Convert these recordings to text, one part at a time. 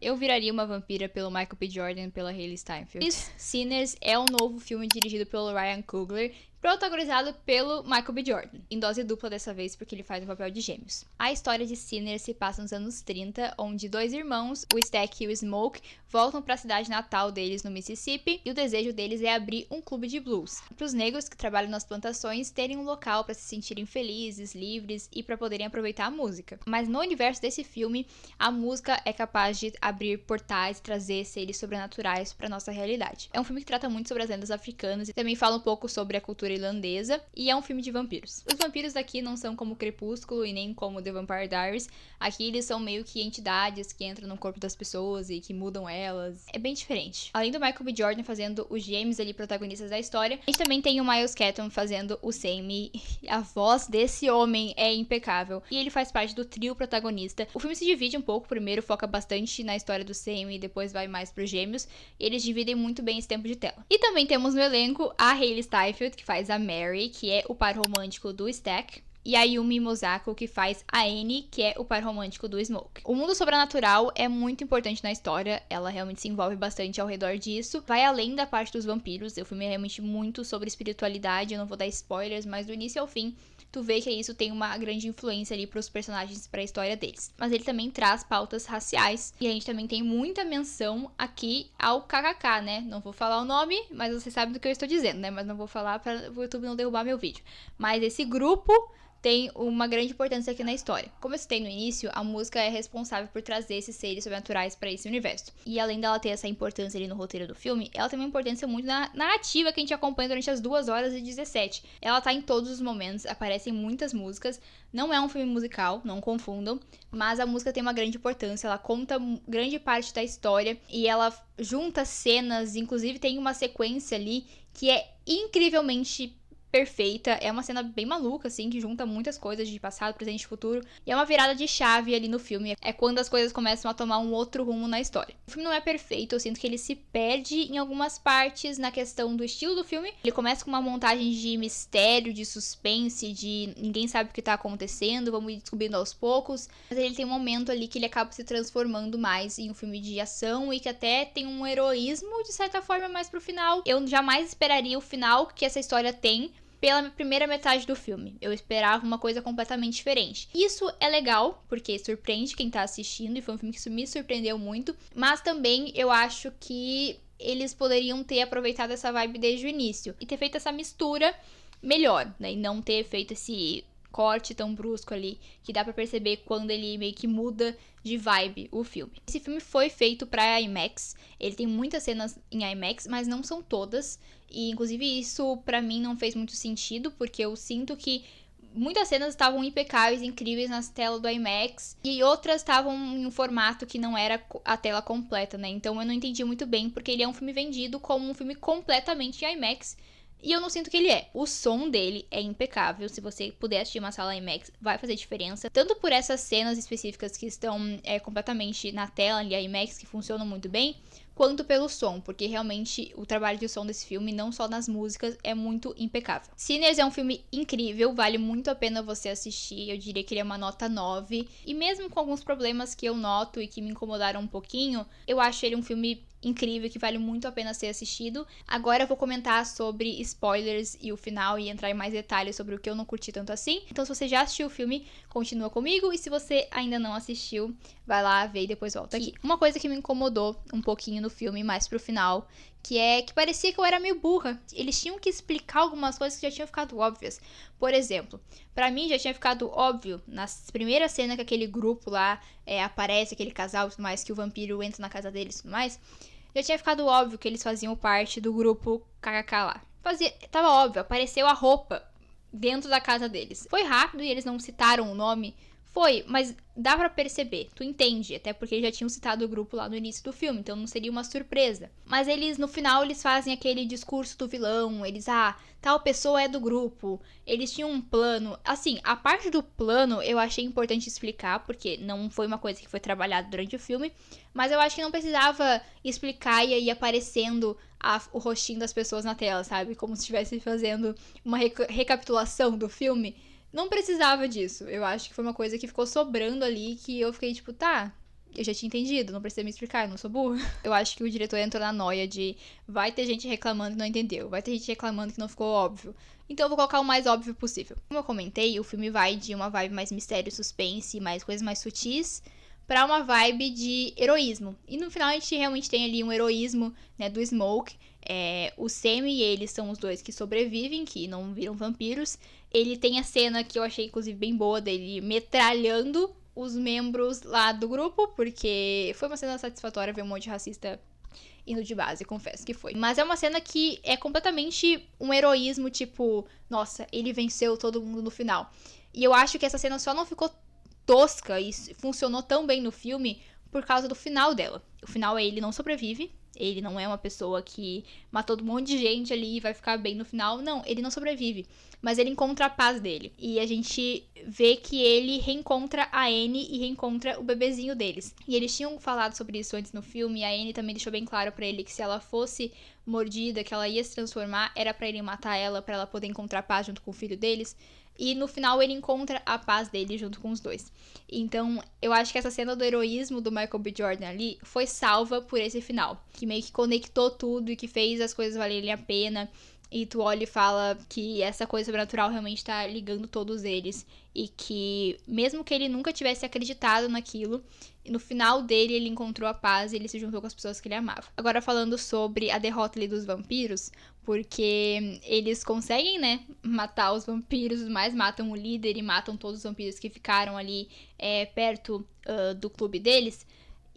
Eu Viraria uma Vampira, pelo Michael B. Jordan, pela Hailey Steinfeld. Sinners é um novo filme dirigido pelo Ryan Coogler, protagonizado pelo Michael B. Jordan, em dose dupla dessa vez, porque ele faz o papel de gêmeos. A história de Sinners se passa nos anos 30, onde dois irmãos, o Stack e o Smoke, voltam para a cidade natal deles no Mississippi, e o desejo deles é abrir um clube de blues, para os negros que trabalham nas plantações terem um local para se sentirem felizes, livres e para poderem aproveitar a música. Mas no universo desse filme, a música é capaz de abrir portais e trazer seres sobrenaturais para nossa realidade. É um filme que trata muito sobre as lendas africanas e também fala um pouco sobre a cultura irlandesa, e é um filme de vampiros. Os vampiros daqui não são como Crepúsculo e nem como The Vampire Diaries. Aqui eles são meio que entidades que entram no corpo das pessoas e que mudam elas. É bem diferente. Além do Michael B. Jordan fazendo os gêmeos ali protagonistas da história, a gente também tem o Miles Keaton fazendo o Sammy. A voz desse homem é impecável e ele faz parte do trio protagonista. O filme se divide um pouco, primeiro foca bastante na história do Sammy e depois vai mais pros gêmeos. Eles dividem muito bem esse tempo de tela. E também temos no elenco a Hailey Steinfeld, que faz a Mary, que é o par romântico do Stack, e a Yumi Mosako, que faz a Annie, que é o par romântico do Smoke. O mundo sobrenatural é muito importante na história, ela realmente se envolve bastante ao redor disso. Vai além da parte dos vampiros, o filme é realmente muito sobre espiritualidade, eu não vou dar spoilers, mas do início ao fim, tu vê que isso tem uma grande influência ali pros personagens, pra história deles. Mas ele também traz pautas raciais, e a gente também tem muita menção aqui ao KKK, né? Não vou falar o nome, mas você sabe do que eu estou dizendo, né? Mas não vou falar para o YouTube não derrubar meu vídeo. Mas esse grupo tem uma grande importância aqui na história. Como eu citei no início, a música é responsável por trazer esses seres sobrenaturais para esse universo. E além dela ter essa importância ali no roteiro do filme, ela tem uma importância muito na narrativa que a gente acompanha durante as 2h17. Ela tá em todos os momentos, aparecem muitas músicas. Não é um filme musical, não confundam, mas a música tem uma grande importância, ela conta grande parte da história e ela junta cenas, inclusive tem uma sequência ali que é incrivelmente perfeita, é uma cena bem maluca, assim, que junta muitas coisas de passado, presente e futuro, e é uma virada de chave ali no filme, é quando as coisas começam a tomar um outro rumo na história. O filme não é perfeito, eu sinto que ele se perde em algumas partes na questão do estilo do filme. Ele começa com uma montagem de mistério, de suspense, de ninguém sabe o que tá acontecendo, vamos ir descobrindo aos poucos, mas ele tem um momento ali que ele acaba se transformando mais em um filme de ação e que até tem um heroísmo, de certa forma, mais pro final. Eu jamais esperaria o final que essa história tem pela primeira metade do filme. Eu esperava uma coisa completamente diferente. Isso é legal, porque surpreende quem tá assistindo, e foi um filme que me surpreendeu muito, mas também eu acho que eles poderiam ter aproveitado essa vibe desde o início e ter feito essa mistura melhor, né? E não ter feito esse corte tão brusco ali, que dá pra perceber quando ele meio que muda de vibe o filme. Esse filme foi feito pra IMAX, ele tem muitas cenas em IMAX, mas não são todas, e inclusive isso pra mim não fez muito sentido, porque eu sinto que muitas cenas estavam impecáveis, incríveis nas telas do IMAX, e outras estavam em um formato que não era a tela completa, né? Então eu não entendi muito bem, porque ele é um filme vendido como um filme completamente em IMAX, e eu não sinto que ele é. O som dele é impecável. Se você puder assistir uma sala IMAX, vai fazer diferença. Tanto por essas cenas específicas que estão completamente na tela ali, a IMAX, que funcionam muito bem, quanto pelo som, porque realmente o trabalho de som desse filme, não só nas músicas, é muito impecável. Sinners é um filme incrível, vale muito a pena você assistir, eu diria que ele é uma nota 9, e mesmo com alguns problemas que eu noto e que me incomodaram um pouquinho, eu acho ele um filme incrível, que vale muito a pena ser assistido. Agora eu vou comentar sobre spoilers e o final e entrar em mais detalhes sobre o que eu não curti tanto assim. Então se você já assistiu o filme, continua comigo, e se você ainda não assistiu, vai lá ver e depois volta aqui. Uma coisa que me incomodou um pouquinho no filme, mais pro final, que é que parecia que eu era meio burra. Eles tinham que explicar algumas coisas que já tinham ficado óbvias. Por exemplo, pra mim já tinha ficado óbvio na primeira cena que aquele grupo lá aparece, aquele casal e tudo mais, que o vampiro entra na casa deles e tudo mais. Já tinha ficado óbvio que eles faziam parte do grupo KKK lá. Tava óbvio, apareceu a roupa dentro da casa deles. Foi rápido e eles não citaram o nome. Foi, mas dá pra perceber, tu entende, até porque eles já tinham citado o grupo lá no início do filme, então não seria uma surpresa. Mas eles, no final, eles fazem aquele discurso do vilão, tal pessoa é do grupo, eles tinham um plano. Assim, a parte do plano eu achei importante explicar, porque não foi uma coisa que foi trabalhada durante o filme, mas eu acho que não precisava explicar e aí aparecendo o rostinho das pessoas na tela, sabe? Como se estivesse fazendo uma recapitulação do filme. Não precisava disso. Eu acho que foi uma coisa que ficou sobrando ali, que eu fiquei tipo, tá, Eu já tinha entendido, não precisa me explicar, eu não sou burra. Eu acho que o diretor entrou na noia de vai ter gente reclamando que não entendeu, vai ter gente reclamando que não ficou óbvio. Então eu vou colocar o mais óbvio possível. Como eu comentei, o filme vai de uma vibe mais mistério, suspense, mais coisas mais sutis, pra uma vibe de heroísmo. E no final a gente realmente tem ali um heroísmo, né, do Smoke. O Sam e ele são os dois que sobrevivem, que não viram vampiros. Ele tem a cena que eu achei, inclusive, bem boa, dele metralhando os membros lá do grupo, porque foi uma cena satisfatória ver um monte de racista indo de base, confesso que foi. Mas é uma cena que é completamente um heroísmo, tipo, nossa, ele venceu todo mundo no final. E eu acho que essa cena só não ficou tosca e funcionou tão bem no filme por causa do final dela. O final é ele não sobrevive, ele não é uma pessoa que matou um monte de gente ali e vai ficar bem no final. Não, ele não sobrevive. Mas ele encontra a paz dele. E a gente vê que ele reencontra a Annie e reencontra o bebezinho deles. E eles tinham falado sobre isso antes no filme. E a Annie também deixou bem claro pra ele que se ela fosse mordida, que ela ia se transformar, era pra ele matar ela, pra ela poder encontrar paz junto com o filho deles. E no final ele encontra a paz dele junto com os dois. Então, eu acho que essa cena do heroísmo do Michael B. Jordan ali foi salva por esse final. Que meio que conectou tudo e que fez as coisas valerem a pena. E tu olha e fala que essa coisa sobrenatural realmente tá ligando todos eles. E que, mesmo que ele nunca tivesse acreditado naquilo, no final dele ele encontrou a paz e ele se juntou com as pessoas que ele amava. Agora falando sobre a derrota ali dos vampiros, porque eles conseguem, né, matar os vampiros, mas matam o líder e matam todos os vampiros que ficaram ali perto do clube deles.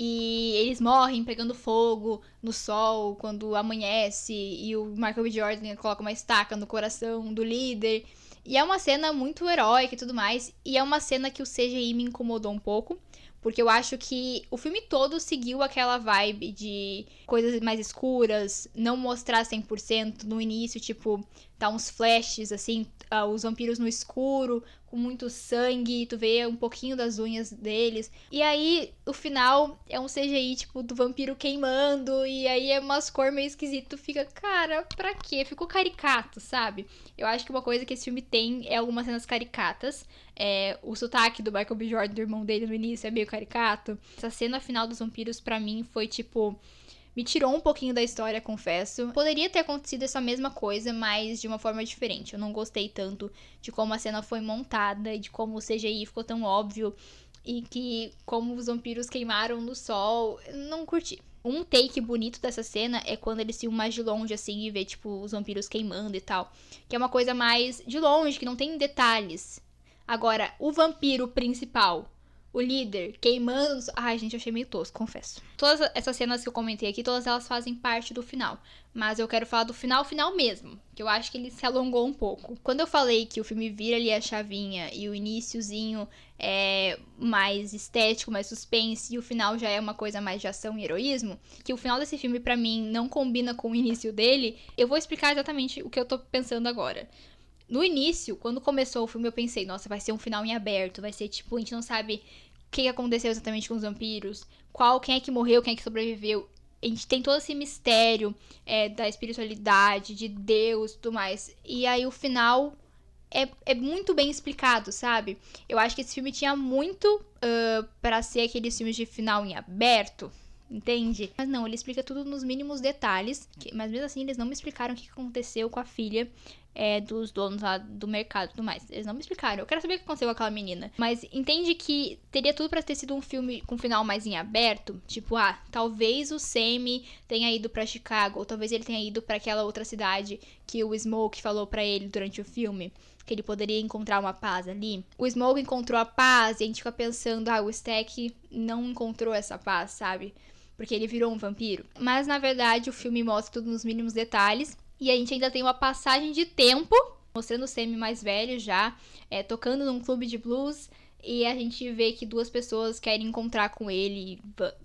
E eles morrem pegando fogo no sol quando amanhece. E o Michael B. Jordan coloca uma estaca no coração do líder. E é uma cena muito heróica e tudo mais. E é uma cena que o CGI me incomodou um pouco. Porque eu acho que o filme todo seguiu aquela vibe de coisas mais escuras, não mostrar 100% no início, tipo, tá uns flashes, assim, os vampiros no escuro, com muito sangue, tu vê um pouquinho das unhas deles. E aí, o final é um CGI, tipo, do vampiro queimando, e aí é umas cores meio esquisitas, tu fica, cara, pra quê? Ficou caricato, sabe? Eu acho que uma coisa que esse filme tem é algumas cenas caricatas. O sotaque do Michael B. Jordan, do irmão dele no início, é meio caricato. Essa cena final dos vampiros, pra mim, foi, tipo, me tirou um pouquinho da história, confesso. Poderia ter acontecido essa mesma coisa, mas de uma forma diferente. Eu não gostei tanto de como a cena foi montada e de como o CGI ficou tão óbvio e que como os vampiros queimaram no sol. Não curti. Um take bonito dessa cena é quando eles filmam mais de longe, assim, e vê, tipo, os vampiros queimando e tal. Que é uma coisa mais de longe, que não tem detalhes. Agora, o vampiro principal, o líder, queimando... Ai, gente, eu achei meio tosco, confesso. Todas essas cenas que eu comentei aqui, todas elas fazem parte do final. Mas eu quero falar do final mesmo, que eu acho que ele se alongou um pouco. Quando eu falei que o filme vira ali a chavinha e o iniciozinho é mais estético, mais suspense, e o final já é uma coisa mais de ação e heroísmo, que o final desse filme, pra mim, não combina com o início dele, eu vou explicar exatamente o que eu tô pensando agora. No início, quando começou o filme, eu pensei, nossa, vai ser um final em aberto, vai ser tipo, a gente não sabe o que aconteceu exatamente com os vampiros, quem é que morreu, quem é que sobreviveu. A gente tem todo esse mistério da espiritualidade, de Deus e tudo mais. E aí o final é muito bem explicado, sabe? Eu acho que esse filme tinha muito pra ser aqueles filmes de final em aberto, entende? Mas não, ele explica tudo nos mínimos detalhes. Mas mesmo assim, eles não me explicaram o que aconteceu com a filha dos donos lá do mercado e tudo mais. Eles não me explicaram. Eu quero saber o que aconteceu com aquela menina. Mas entende que teria tudo pra ter sido um filme com final mais em aberto. Tipo, talvez o Sammy tenha ido pra Chicago. Ou talvez ele tenha ido pra aquela outra cidade que o Smoke falou pra ele durante o filme. Que ele poderia encontrar uma paz ali. O Smoke encontrou a paz e a gente fica pensando, o Stack não encontrou essa paz, sabe? Porque ele virou um vampiro. Mas, na verdade, o filme mostra tudo nos mínimos detalhes. E a gente ainda tem uma passagem de tempo, mostrando o Sammy mais velho já, tocando num clube de blues. E a gente vê que duas pessoas querem encontrar com ele,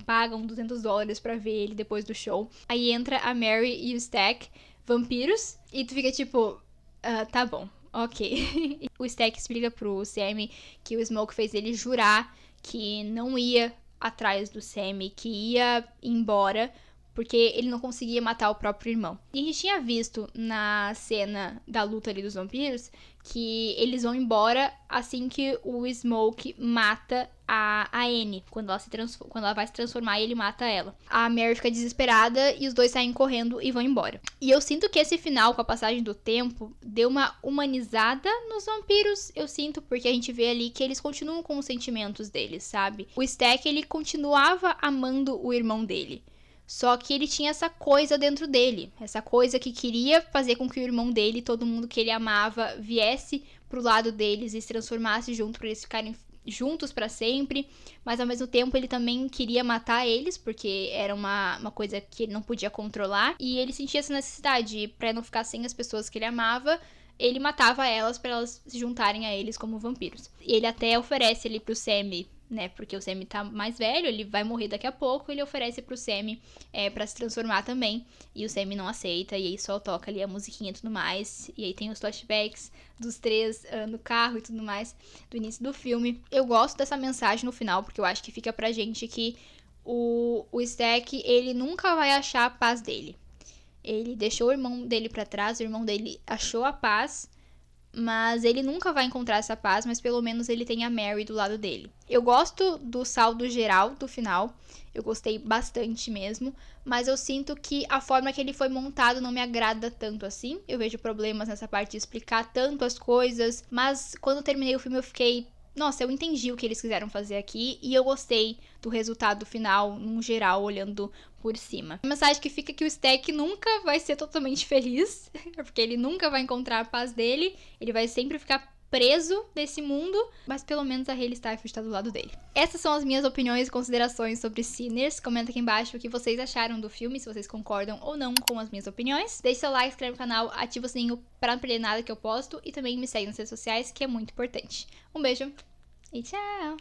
pagam $200 pra ver ele depois do show. Aí entra a Mary e o Stack, vampiros, e tu fica tipo, tá bom, ok. O Stack explica pro Sammy que o Smoke fez ele jurar que não ia atrás do Sammy, que ia embora porque ele não conseguia matar o próprio irmão. E a gente tinha visto na cena da luta ali dos vampiros que eles vão embora assim que o Smoke mata a Annie, quando ela vai se transformar e ele mata ela. A Mary fica desesperada e os dois saem correndo e vão embora. E eu sinto que esse final, com a passagem do tempo, deu uma humanizada nos vampiros, eu sinto, porque a gente vê ali que eles continuam com os sentimentos deles, sabe? O Stack, ele continuava amando o irmão dele. Só que ele tinha essa coisa dentro dele, essa coisa que queria fazer com que o irmão dele, todo mundo que ele amava, viesse pro lado deles e se transformasse junto pra eles ficarem juntos pra sempre, mas ao mesmo tempo ele também queria matar eles, porque era uma coisa que ele não podia controlar, e ele sentia essa necessidade, pra não ficar sem as pessoas que ele amava, ele matava elas pra elas se juntarem a eles como vampiros. E ele até oferece ali pro Sammy, né, porque o Sammy tá mais velho, ele vai morrer daqui a pouco, ele oferece pro Sammy pra se transformar também, e o Sammy não aceita, e aí só toca ali a musiquinha e tudo mais, e aí tem os flashbacks dos três no carro e tudo mais, do início do filme. Eu gosto dessa mensagem no final, porque eu acho que fica pra gente que o Stack, ele nunca vai achar a paz dele. Ele deixou o irmão dele pra trás, o irmão dele achou a paz, mas ele nunca vai encontrar essa paz, mas pelo menos ele tem a Mary do lado dele. Eu gosto do saldo geral do final, eu gostei bastante mesmo, mas eu sinto que a forma que ele foi montado não me agrada tanto assim. Eu vejo problemas nessa parte de explicar tanto as coisas, mas quando eu terminei o filme eu fiquei... Nossa, eu entendi o que eles quiseram fazer aqui e eu gostei do resultado final, num geral, olhando por cima. A mensagem que fica é que o Stack nunca vai ser totalmente feliz, porque ele nunca vai encontrar a paz dele, ele vai sempre ficar preso nesse mundo, mas pelo menos a Hayley Steinfeld está do lado dele. Essas são as minhas opiniões e considerações sobre Sinners. Comenta aqui embaixo o que vocês acharam do filme, se vocês concordam ou não com as minhas opiniões. Deixe seu like, inscreve no canal, ativa o sininho para não perder nada que eu posto e também me segue nas redes sociais, que é muito importante. Um beijo e tchau!